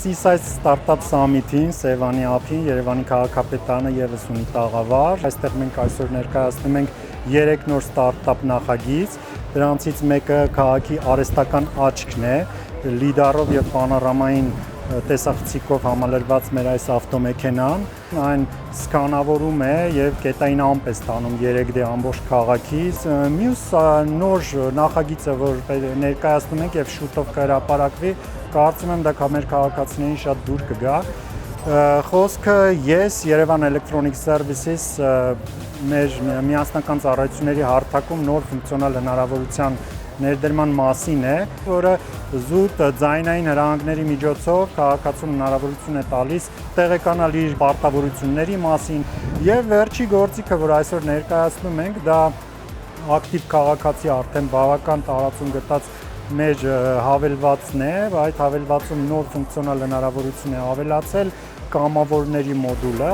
Seaside Startup Summit-ին, Սևանի ափին, Երևանի քաղաքապետարանը եւս ունի տաղավար։ Այստեղ մենք այսօր ներկայացնում ենք 3 նոր ստարտափ նախագիծ։ Դրանցից մեկը քաղաքի արհեստական աչքն է, լիդարով եւ պանորամային տեսախցիկով համալրված մեր այս ավտոմեքենան, այն սկանավորում է եւ կետային ամպ է ստանում 3D ամբողջ քաղաքից։ Մյուս նոր նախագիծը, որ ներկայացնում ենք եւ շուտով կհրապարակվի, կարծում եմ դա մեր քաղաքացիներին շատ դուր կգա։ Խոսքը ես Yerevan Electronic Services մեր միասնական ծառայությունների հարթակում նոր ֆունկցիոնալ հնարավորության ներդրման մասին է, որը զուտ ձայնային հրահանգների միջոցով քաղաքացուն հնարավորություն է տալիս տեղեկանալ իր պարտավորությունների մասին եւ վերջի գործիքը, որ այսօր ներկայացնում ենք, դա ակտիվ քաղաքացի արդեն բավական տարածում գտած մեր հավելվածն է, այդ հավելվածում նոր ֆունկցիոնալ հնարավորություն է ավելացել կամավորների մոդուլը։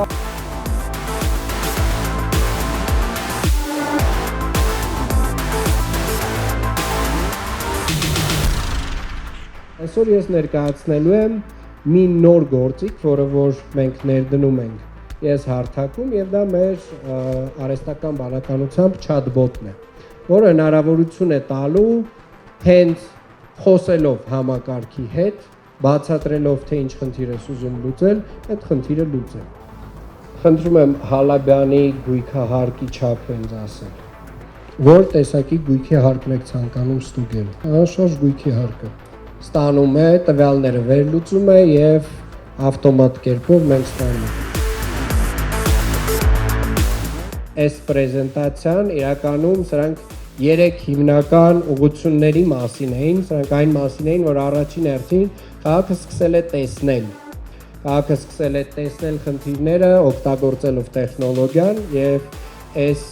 Այսօր ես ներկայացնելու եմ մի նոր գործիք, որը մենք ներդնում ենք ես հարթակում եւ դա մեր արհեստական բանականությամբ chatbot-ն է, որը հնարավորություն է տալու հենց խոսելով համակարգի հետ, բացատրելով թե ինչ խնդիր ես ուզում լուծել, այդ խնդիրը լուծել։ Խնդրում եմ Հալաբյանի գույքահարկի չափը ինձ ասել։ Որ տեսակի գույքի հարկն եք ցանկանում ստուգել։ Անշարժ գույքի հարկը ստանում է, տվյալները վերլուծում է եւ ավտոմատ կերպով մենք ստանում ենք։ Այս պրեզենտացիան իրականում սրանք 3 հիմնական ուղղությունների մասին էին, սրանք այն մասին էին, որ առաջին հերթին քաղաքը սկսել է տեսնել։ Քաղաքը սկսել է տեսնել խնդիրները, օգտագործելով տեխնոլոգիան եւ այս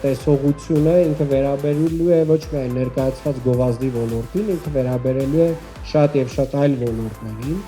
տեսողությունը ինքը վերաբերելու է ոչ միայն ներկայացված գովազդի ոլորտին, ինքը վերաբերելու է շատ եւ շատ այլ ոլորտներին։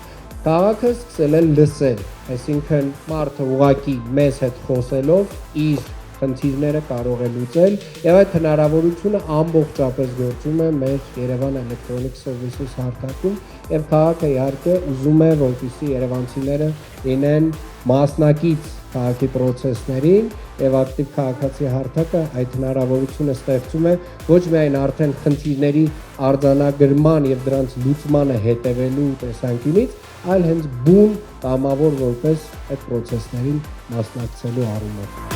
Քաղաքը սկսել է լսել, այսինքն մարդը ուղղակի մեզ հետ խոսելով իր խնդիրները կարող է լուծել եւ այդ հնարավորությունը ամբողջապես գործում է մեր Yerevan Electronic Services հարթակում եւ քաղաքը իհարկե ուզում է, որպեսզի երևանցիները լինեն մասնակից քաղաքի process-ներին եւ ակտիվ քաղաքացի հարթակը այդ հնարավորությունը ստեղծում է ոչ միայն արդեն խնդիրների արձանագրման եւ դրանց լուծմանը հետևելու տեսանկյունից, այլ հենց բուն կամավոր որպես այդ process-ներին մասնակցելու առումով։